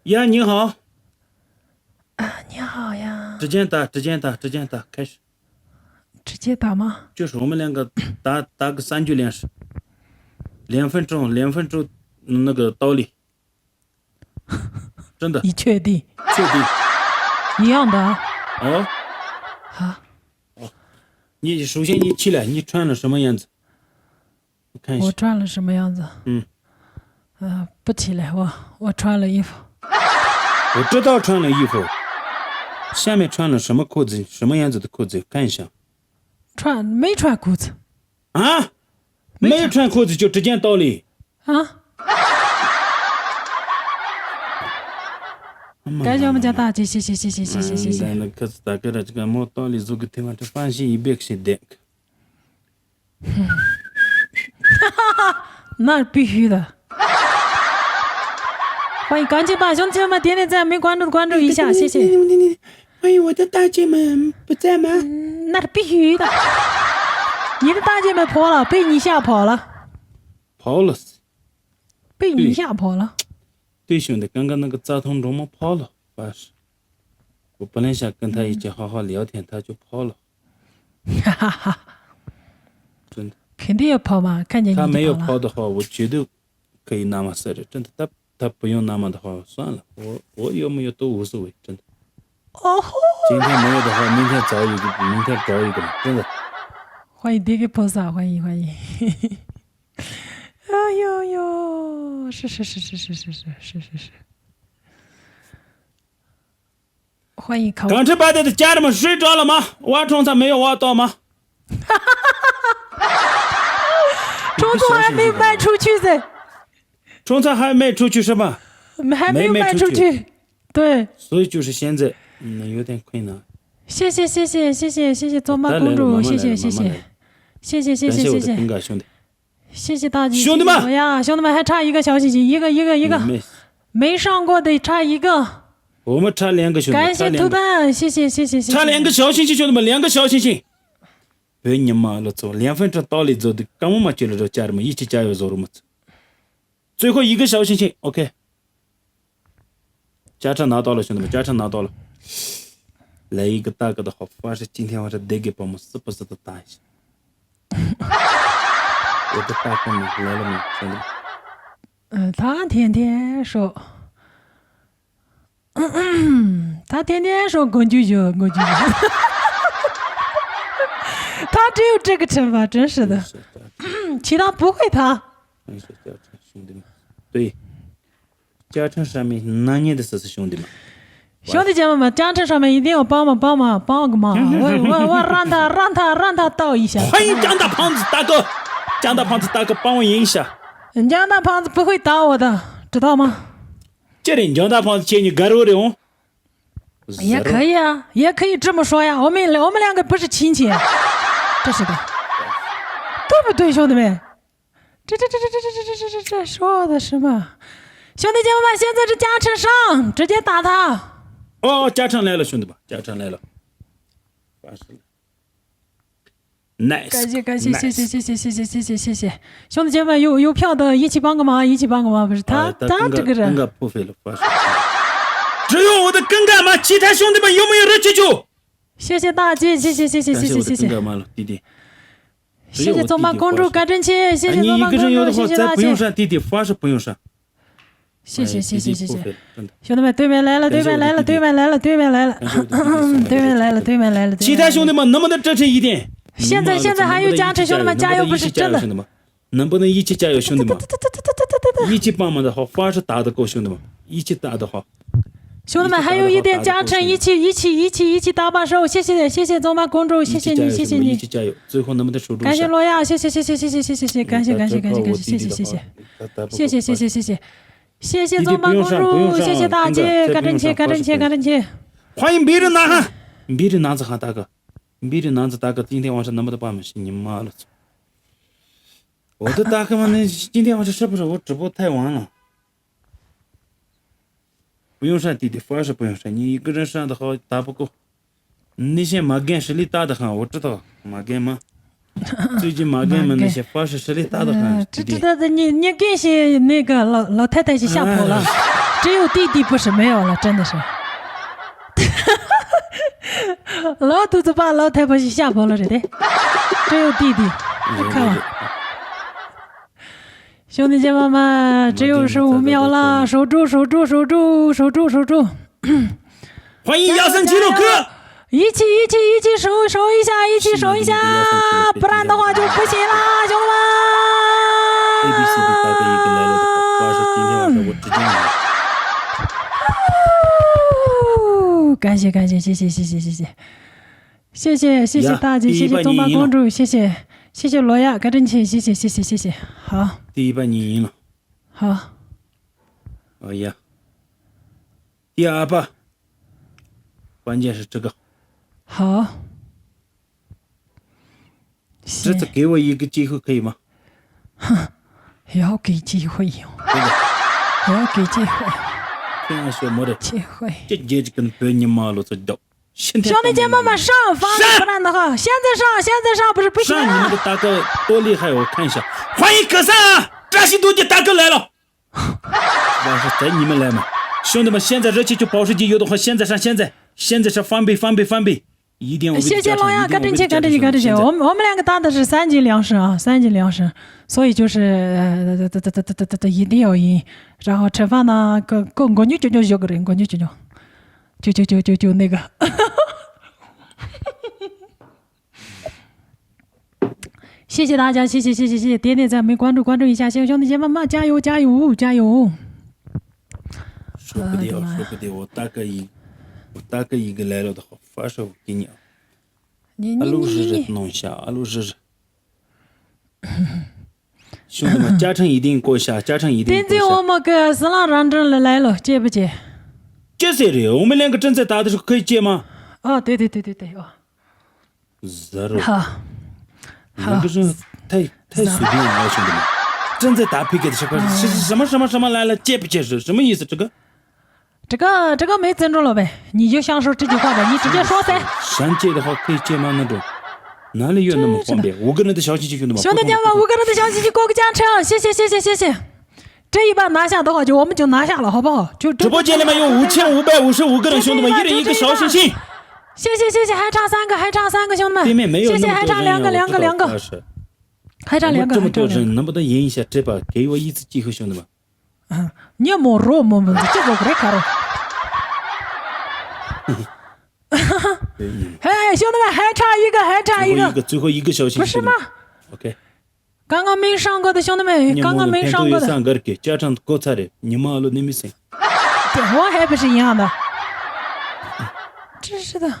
呀，你好。你好呀。直接打，开始。直接打吗？就是我们两个打个3局连试，2分钟那个道理。真的。你确定？确定。一样的啊。哦。好。你首先你起来，你穿了什么样子？我看一下。我穿了什么样子？不起来，我穿了衣服。我知道穿了衣服，下面穿了什么裤子？什么样子的裤子？看一下。没穿裤子。啊？没穿裤子就直接道理。啊？感谢我们家大姐，谢谢。那可是大哥的这个没道理，这个地方这放心一百个点。那必须的。欢迎，赶紧把兄弟们点点赞，没关注的关注一下，谢谢。欢迎我的大姐们，不在吗？那是必须的。你的大姐们跑了，被你吓跑了。跑了。被你吓跑了。对兄弟，刚刚那个杂通中嘛跑了，发誓。我本来想跟他一起好好聊天，他就跑了。哈哈。真的。肯定要跑嘛，看见你就跑了。他没有跑的话，我绝对可以那么塞着，真的。他不用那么的话，算了，我有没有都无所谓，真的。哦。今天没有的话，明天找一个，真的。欢迎 DK 菩萨，欢迎。哎呦，是。欢迎刚吃饭的家人们睡着了吗？挖虫子没有挖到吗？虫子还没卖出去噻。虫子还没出去是吧？还没有卖出去。对。所以就是现在，有点困难。谢谢周妈公主，谢谢。谢谢大姐。兄弟们呀，兄弟们还差一个小星星，一个，没上过的差一个。我们差2个兄弟。感谢图蛋，谢谢。差2个小星星，兄弟们，2个小星星。别你妈了，走2分钟道理走的，跟我们接了这家人们一起加油走了么子。最后1个小星星 ，OK。加成拿到了，兄弟们，加成拿到了。来一个大哥的好，发誓今天晚上得给把我们是不是都打一下。我的大哥们来了没，兄弟们？他天天说，他天天说我舅舅。他只有这个惩罚，真是的。其他不会他。兄弟们，对，加成上面哪年的事是兄弟们？兄弟姐妹们，加成上面一定要帮个忙，我让他倒一下。欢迎江大胖子大哥，帮我赢一下。江大胖子不会打我的，知道吗？这里江大胖子见你干肉的哦。也可以啊，也可以这么说呀。我们两个不是亲戚，这是的，对不对，兄弟们？这说的什么？兄弟姐妹们，现在是加成上，直接打他。哦，加成来了，兄弟们，加成来了。Nice， 感谢，谢，兄弟姐妹们有票的一起帮个忙，不是他这个人。不费了，只有我的更干嘛？其他兄弟们有没有人记住？谢谢大姐，谢谢。弟弟。谢谢走马公主干正气，谢谢走马公主，谢谢大姐。不用上，弟弟发誓不用上。谢谢。兄弟们，对面来了。其他兄弟们能不能支持一点？现在还有加成，兄弟们加油，不是真的。能不能一起加油，兄弟们？一起帮忙的好，发誓打得够，兄弟们，一起打得好。兄弟们还有一点加成，一起打把手，谢谢走马公主，谢谢你。一起加油，最后能不能守住？感谢罗亚，谢谢，感谢，谢谢走马公主，谢谢大姐，干正气。欢迎别人呐喊，别人男子汉大哥，今天晚上能不能把我们是你妈了？我的大哥们，今天晚上是不是我直播太晚了？不用上，弟弟，发誓不用上。你一个人上的好打不够。那些马干实力大的很，我知道马干吗？最近马干们那些发誓实力大的很。知道的，你跟些那个老太太去吓跑了。只有弟弟不是没有了，真的是。老头子把老太婆吓跑了，真的。只有弟弟，看了。兄弟姐妹们，只有15秒了，守住！欢迎亚森纪录哥，一起守一下，一起守一下，不然的话就不行了，兄弟们。ABCD 大哥一个来了的话，主要是今天晚上我直接感谢，谢谢大姐，谢谢宗妈公主，谢谢罗亚，赶紧去，谢谢，好。第一把你赢了，好。哎呀，第二把，关键是这个。好。这次给我一个机会可以吗？要给机会哟，要给机会。天啊，小莫的机会。这简直跟白你妈了，这道。兄弟姐妹们上房，不然的话，现在上不是不行啊！上你们的大哥多厉害，我看一下。欢迎哥三啊，扎西多的大哥来了。我说带你们来嘛，兄弟们，现在热气球保时捷有的话，现在上，现在是翻倍，一定要。谢谢老杨，赶紧去！我们两个打的是3级粮食啊，3级粮食，所以就是一定要赢。然后吃饭呢，我女就个人，我女就那个。谢谢大家，谢谢，点赞没关注一下，谢谢兄弟姐妹们，加油！说不定我大哥一个来了的话，发手给你啊。阿鲁是弄一下，阿鲁是。兄弟们，嘉诚一定过一下，点赞我们个死狼认证来了，接不接？接谁的？我们两个正在打的时候可以接吗？哦，对哦。好。那个人太随便了，兄弟们。正在打 PK 的时候，是什么来了？接不接是什么意思？这个没尊重了呗？你就享受这句话呗，你直接说噻。删接的话可以接吗？那种哪里有那么方便？5个人的小机器兄弟们。兄弟们，5个人的小机器过个奖惩，谢谢。这一把拿下的话，我们就拿下了，好不好？就直播间里面有5555个人，兄弟们，一人一个小心心。谢，还差3个，兄弟们。对面没有那么多人，谢谢，还差两个。还差2个。这么多人，能不能赢一下？这把给我一次机会，兄弟们。你要摸肉，这个不得看了。哎，兄弟们，还差一个，最后一个小心心。不是吗 ？OK。刚刚没上过的兄弟们，刚刚没上过的。家长搞错的，你妈了，你没信。我还不是一样的。真是的。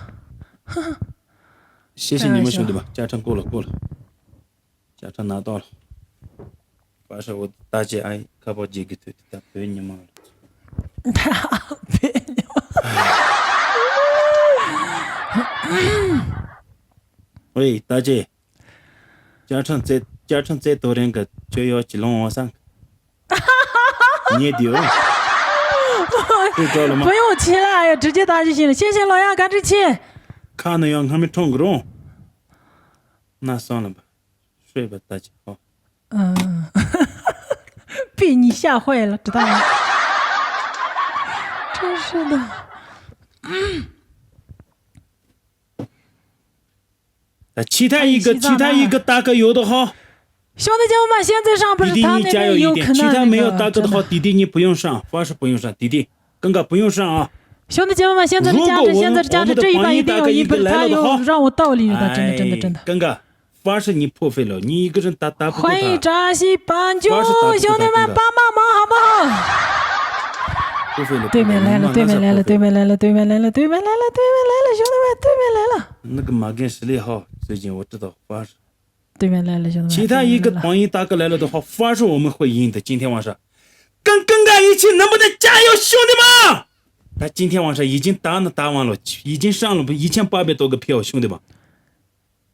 谢谢你们兄弟们，家长过了，家长拿到了。把手我大姐爱可把几个腿打被你妈了。被你妈。喂，大姐，家长再多2个就要去龙王山。你也丢。不用起了，直接打就行了。谢谢老杨，赶紧起。看那样还没冲个中，那算了吧，睡吧，大姐。好。被你吓坏了，知道吗？真是的。其他一个大哥有的好。兄弟姐妹们，现在上不是他那边有可能。其他没有大哥的好，弟弟你不用上，凡是不用上，弟弟更加不用上啊。兄弟姐妹们，现在的价值，这一把一定要赢，不是他有让我道理的，真的。更加，凡是你破费了，你一个人打不过他。欢迎扎西斑鸠，兄弟们帮忙好不好？对面来了，兄弟们，对面来了。那个马根实力好，最近我知道凡是。对面来了，兄弟们。其他一个黄衣大哥来了的话，凡是我们会赢的。今天晚上，跟更加一起，能不能加油，兄弟们？他今天晚上已经打完了，已经上了1800多个票，兄弟们。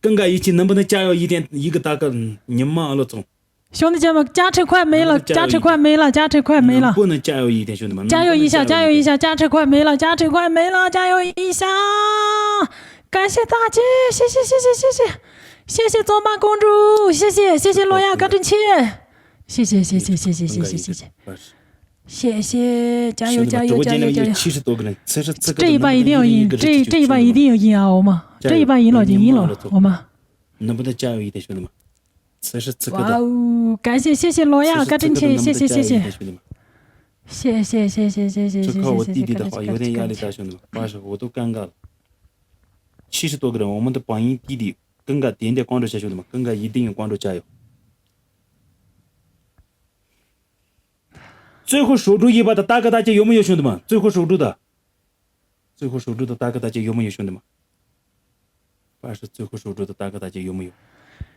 更加一起，能不能加油一点？一个大哥，你妈了总。兄弟姐妹，加持快没了，不能加油一点，兄弟们。加油一下，加持快没了，加油一下！感谢大姐，谢谢卓玛公主，谢谢罗亚，赶紧去！谢谢。谢谢，加油加油加油加油！70多个人，此时此刻这一把一定要赢，这一把一定要赢啊，我们这一把赢了就赢了，我们能不能加油一点，兄弟们？此时此刻哇哦，感谢谢谢罗亚，干真切，谢谢谢谢，谢谢谢谢谢谢谢谢。就靠我弟弟的话，有点压力大，兄弟们，80我都尴尬了。70多个人，我们的榜一弟弟，更加点点关注下，兄弟们，更加一定要关注，加油！最后守住一把的大哥大姐有没有，兄弟们？最后守住的大哥大姐有没有，兄弟们？80最后守住的大哥大姐有没有？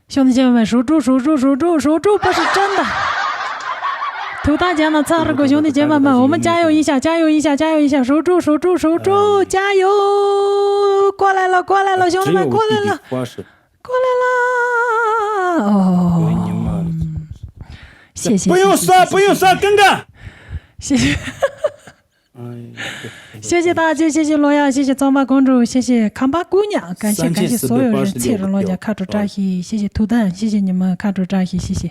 兄弟姐妹们，守住守住守住守住，不是真的。头大家呢，32个兄弟姐妹们，我们加油一下，加油一下，加油一下，守住守住守住，加油！过来了过来了，兄弟们过来了，过来了！哦，谢谢，不用刷不用刷，哥哥，谢谢。谢谢大姐，谢谢罗亚，谢谢藏巴公主，谢谢康巴姑娘，感谢所有人牵着罗家看出扎西，谢谢图蛋，谢谢你们看出扎西，谢谢，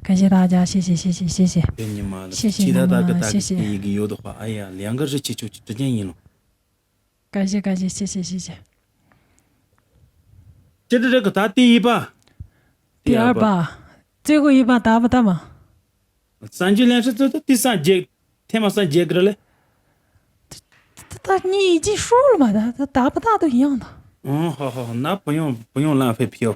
感谢大家，谢谢谢谢谢谢，谢谢你们，谢谢。一个有的话，哎呀，2个日期就直接赢了。感谢感谢，谢谢谢谢。接着这个打第一把，第二把，最后一把打不打嘛？3局连胜，这第3节，天马3节个了嘞。你已经输了嘛？他打不打都一样的。好，那不用浪费票。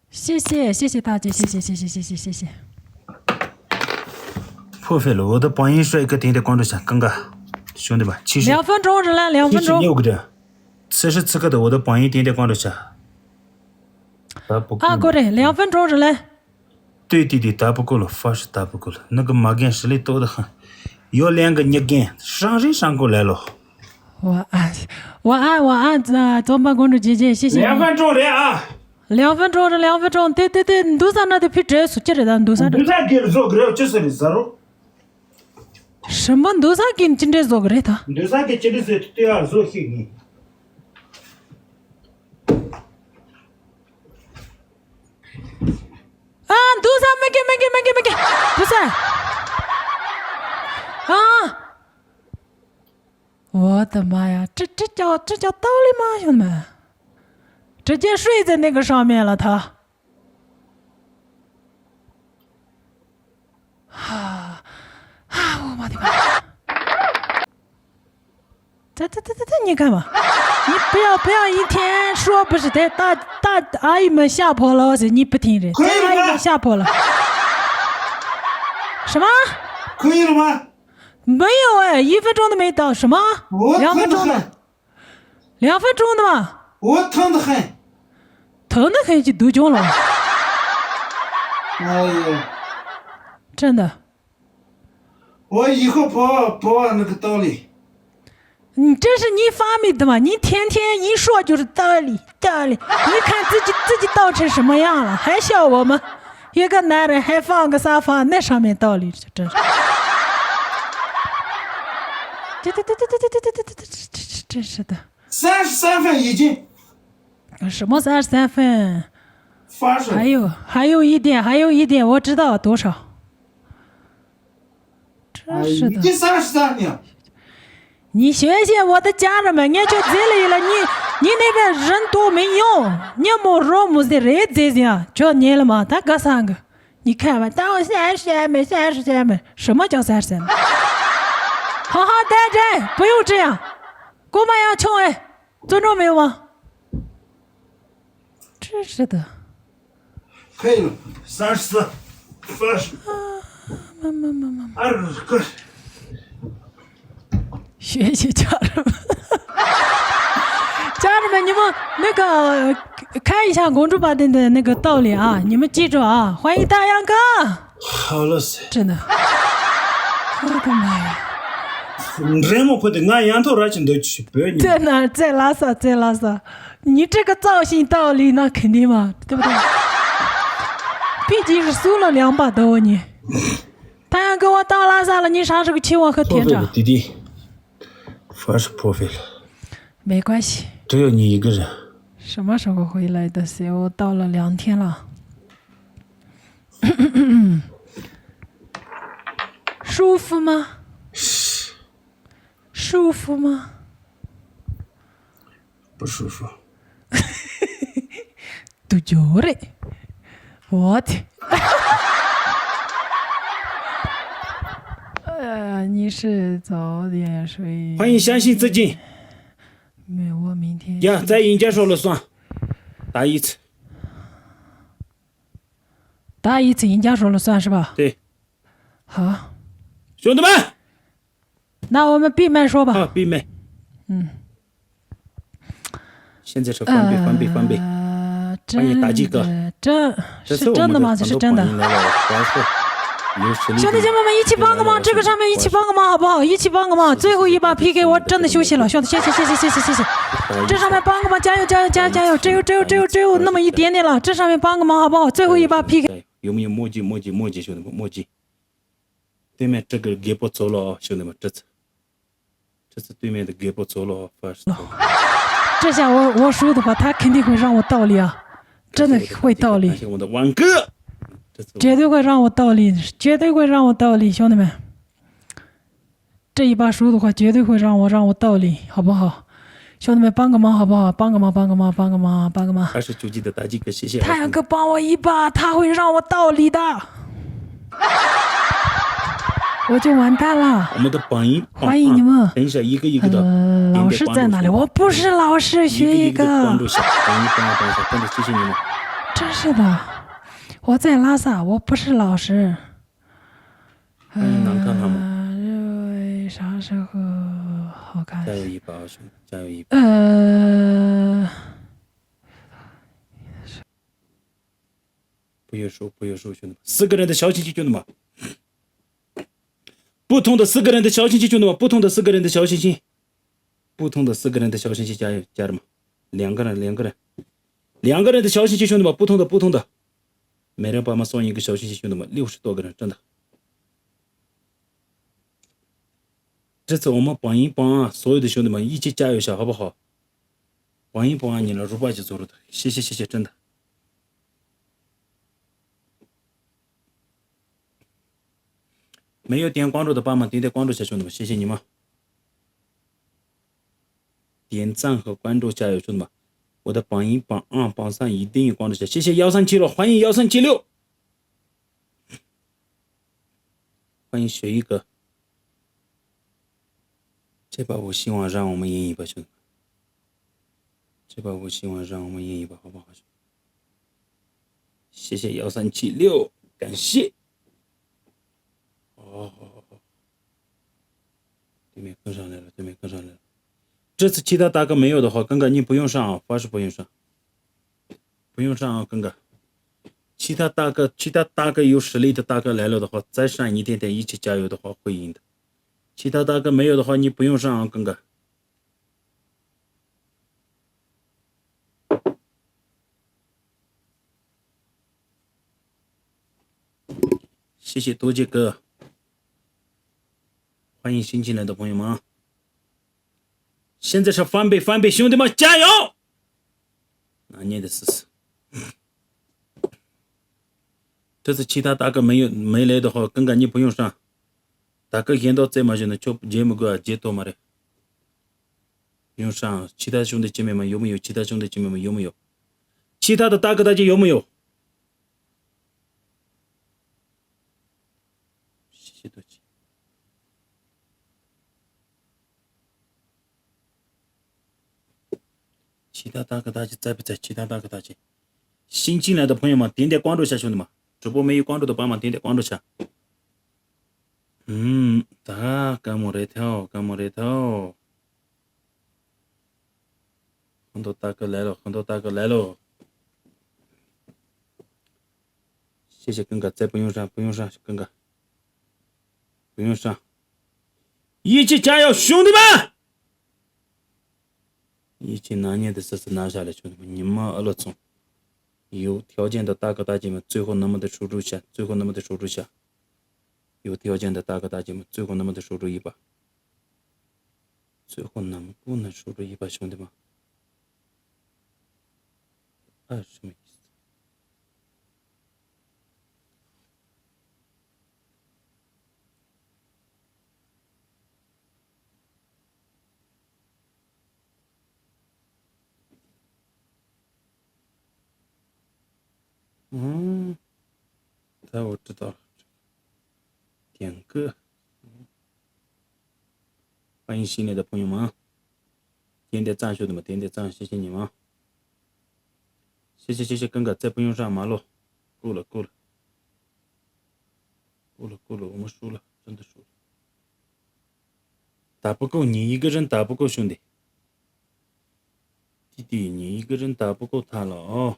谢谢大姐，谢。破费了，我的榜一帅哥点点关注下，刚刚兄弟们，2分钟是来2分钟。76个人，此时此刻的我的榜一点点关注下。过来2分钟是来。对弟弟打不过了，发誓打不过了，那个马干实力多得很，有2个逆干，上人上过来了。我按藏巴公主姐姐，谢谢。2分钟来啊！2分钟是2分钟，对，你都在那的皮质素接着的，你都在这。你在给了做个就是你0。什么都在给你今天做个人他？你在给今天做对啊，做黑你。都在没给，不是。我的妈呀，这叫道理吗，兄弟们？直接睡在那个上面了，他。我妈的妈！这你干嘛？你不要一天说不是的，大阿姨们下坡了，你不听人，阿姨们下坡了。什么？可以了吗？没有1分钟都没到，什么？2分钟的，2分钟的嘛。我疼得很，就都叫了。哎呀，真的。我以后不按那个道理。这是你发明的嘛？你天天一说就是道理，你看自己道成什么样了，还笑我们？一个男人还放个沙发，那上面道理真是。对，真是的。33分已经。什么33分？发射。还有一点，我知道多少。真是的。已经33年。你学我的家人们，你就这里了，你那边人多没用，你没肉没得人这样，叫你了吗？他哥3个，你看吧，到33没，什么叫33没？好待着，不用这样，姑妈要穷尊重没有吗？真是的。可以了，34，妈。个。学习家人们，家人们，你们那个看一下公主把的那个道理啊，你们记住啊！欢迎大杨哥。好了噻。真的。我的妈呀！人们不得俺羊头热情都去不要你。在哪？在拉萨。你这个造型道理那肯定嘛，对不对？毕竟是输了2把刀你。他要给我倒拉萨了，你啥时候请我喝甜茶？弟弟，饭是破费了。没关系。只有你一个人。什么时候回来的？我到了2天了。舒服吗？舒服吗？不舒服。都觉得，我天！你是早点睡。欢迎相信自己。没有，我明天。呀，在人家说了算，打一次。打一次人家说了算是吧？对。好，兄弟们，那我们闭麦说吧。好，闭麦。现在是翻倍。欢迎大鸡哥。这是真的吗？这是真的。兄弟姐妹们，一起帮个忙，这个上面一起帮个忙好不好？一起帮个忙，最后一把 PK 我真的休息了，兄弟，谢谢。这上面帮个忙，加油！只有那么一点点了，这上面帮个忙好不好？最后一把 PK。有没有墨迹，兄弟们，墨迹。对面这个给不走了啊，兄弟们，这次对面的给不走了啊，这下我输的话，他肯定会让我倒立啊，真的会倒立。我的王哥。绝对会让我倒立，兄弟们，这一把输的话，绝对会让我倒立，好不好？兄弟们，帮个忙好不好？帮个忙。29级的大鸡哥，谢谢。太阳哥帮我一把，他会让我倒立的，我就完蛋了。我们的榜一，欢迎你们。等一下，一个的。老师在哪里？我不是老师，学一个。关注一下，真的谢谢你们。真是的。我在拉萨，我不是老师。能看看吗？啥时候好看？加油一把，兄弟，加油一把。不要输，兄弟们！4个人的小心机，兄弟们。不同的4个人的小心机，兄弟们，不同的4个人的小心机，加油，家人们！2个人的小心机，兄弟们，不同的。每人帮忙送一个小心机，兄弟们，60多个人，真的。这次我们帮一帮啊，所有的兄弟们一起加油一下，好不好？帮一帮啊，你了如把就走了的，谢谢，真的。没有点关注的帮忙点关注一下，兄弟们，谢谢你们。点赞和关注，加油，兄弟们！我的榜1、榜2、榜3一定要关注一下，谢谢1376，欢迎1376，欢迎学一哥。这把我希望让我们赢一把，兄弟们，好不好？谢谢1376，感谢。对面跟上来了。这次其他大哥没有的话，哥哥你不用上啊，发誓不用上啊，哥哥。其他大哥有实力的大哥来了的话，再上一点点，一起加油的话会赢的。其他大哥没有的话，你不用上啊，哥哥。谢谢多杰哥，欢迎新进来的朋友们。现在是翻倍，兄弟们加油！拿捏的试试。这次其他大哥没来的话，哥哥你不用上。大哥看到在嘛就能就节目个接多嘛的，不用上。其他兄弟姐妹们有没有？其他的大哥大姐有没有？谢谢多谢。其他大哥大姐在不在？新进来的朋友们点关注一下，兄弟们，直播没有关注的帮忙点关注一下。干么来跳，很多大哥来了，谢谢哥哥，再不用上，哥哥不用上，一起加油，兄弟们！一起拿捏的试试拿下来，兄弟们，你们2总有条件的大哥大姐们，最后那么的守住下，有条件的大哥大姐们，最后能不能守住一把？最后能不能守住一把，兄弟们？什么意思？我知道了，点歌。欢迎新来的朋友们，点点赞，兄弟们，点点赞，谢谢你们，谢谢，哥哥，再不用上马路，够了，我们输了，真的输了，打不够，你一个人打不够，兄弟，弟弟，你一个人打不够他了哦。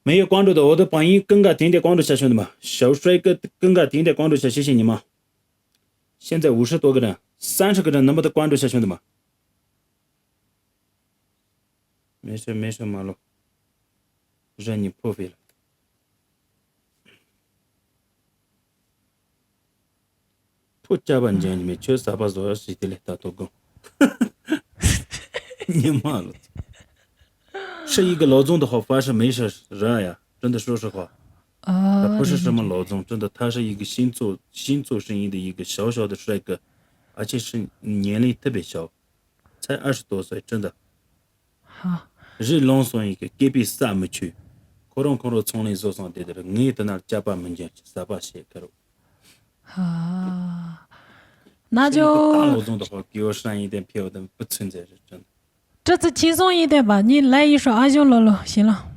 没有关注的我的榜一更加点点关注下，兄弟们，小帅哥更加点点关注下，谢谢你们。现在50多个人，30个人能不能关注下，兄弟们？没事，马路，让你破费了。破加班间里面缺啥把多少时间来打多工？你妈了！是一个老总的好方式，没事热呀，真的说实话。他不是什么老总，真的，他是一个新做生意的一个小小的帅哥，而且是年龄特别小，才20多岁，真的。好。日朗son一个隔壁3没去，可能从来做上对的了，你在那加班门前3把鞋开了。那就大老总的话，给我上一点票的不存在，是真的。这次轻松一点吧，你来一首阿修罗罗，行了。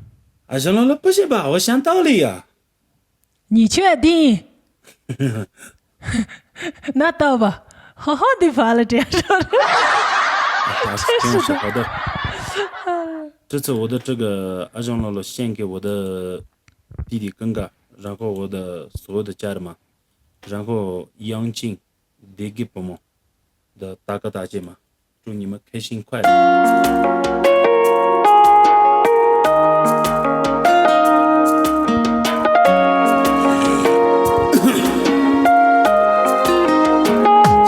阿修罗罗不行吧？我想道理呀。你确定？那倒吧，好好的发了这样说的。真是好的。这次我的这个阿修罗罗献给我的弟弟哥哥，然后我的所有的家人们，然后杨静、李给伯母的大哥大姐们，祝你们开心快乐。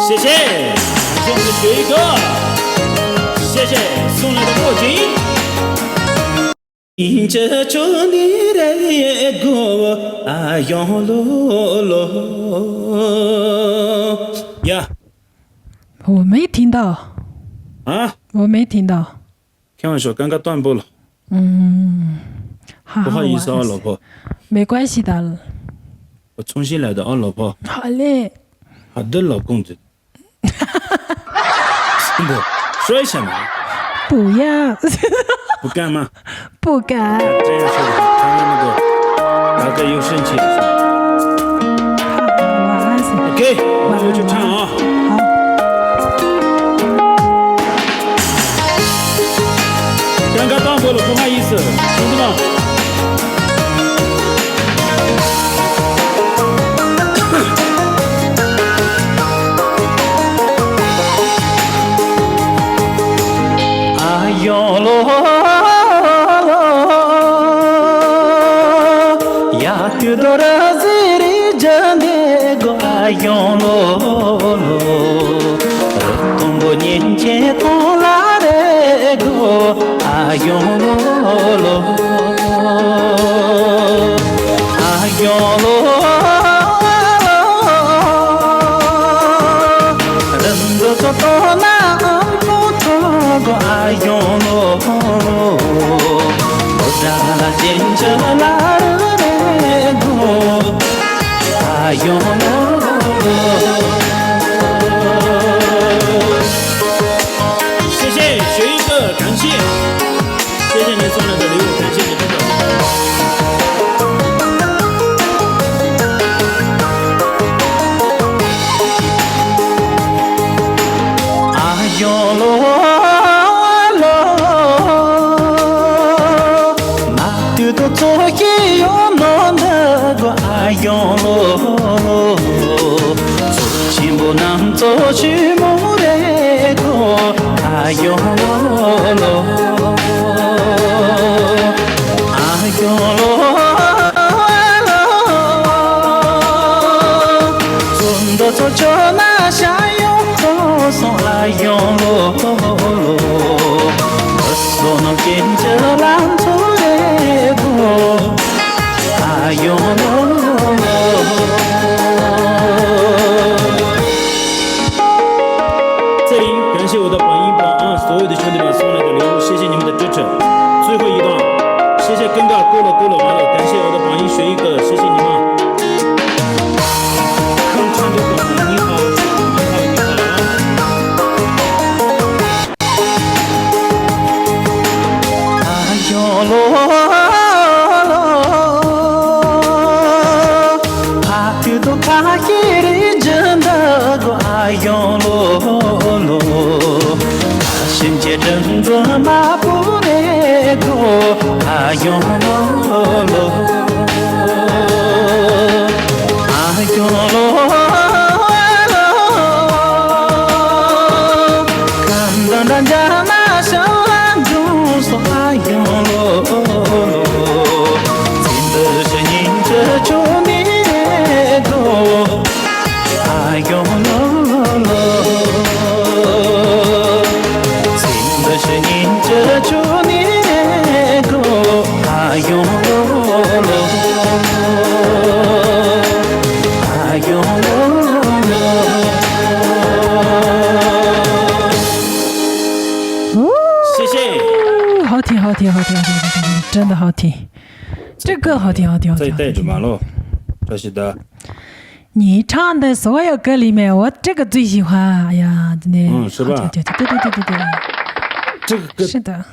谢谢，谢谢学一个，谢谢送来的墨镜。迎着祝你的歌，啊哟喽喽呀！我没听到啊，我没听到。开玩笑，刚刚断播了。好，不好意思啊，老婆。没关系的。我重新来的啊，老婆。好嘞。好的，老公子。真的，说一下嘛。不要。不干吗？不敢。这样说的，他们那个大哥又生气了。好，晚安。OK， 那我就唱啊。好。刚刚断播了，不好意思，兄弟们。哟喽呀，有多少子里真的个哟喽，东北年前东来的个哟喽，哟喽，人都说多难。阿哟喽，我让那见着那人多，阿哟喽。谢谢学一个，感谢，谢谢你送来的礼物，感谢你，真的。阿哟喽。做一样那个爱用咯，做起不能做去不那个爱用咯，爱用咯，谢我的榜一榜二所有的兄弟们送来的礼物，谢谢你们的支持。最后一段，谢谢更嘎，够了完了，感谢我的榜一学一个，谢谢你们。看长的广播，你好。真的马不那个哎呦喽，哎呦喽，看到人家那小兰就说哎呦喽，真的是你这就你那个哎呦喽。是您这祝你个哎呦哎呦谢谢，好听，真的好听，这歌好听。再带着马路，这是的。你唱的所有歌里面，我这个最喜欢。哎呀，真的，是吧？对。这个歌是的，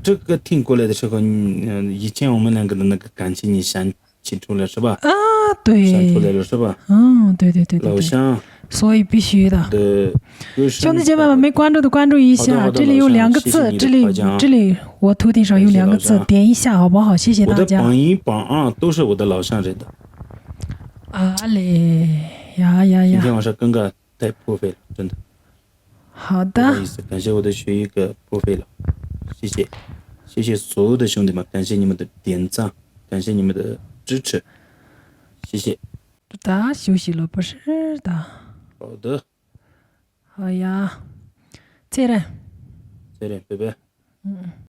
这个听过来的时候，以前我们两个的那个感情你想起出来是吧？啊，对，想出来了是吧？对，老乡，所以必须的。兄弟姐妹们，没关注的关注一下，这里有2个字，这里我头顶上有2个字，点一下好不好？谢谢大家。我的榜一榜二都是我的老乡人的。啊嘞呀！今天晚上更个太破费了，真的。好的，不好意思，感谢我的学一个破费了，谢谢所有的兄弟们，感谢你们的点赞，感谢你们的支持，谢谢。的休息了不是的。好的。好呀，再见，拜拜。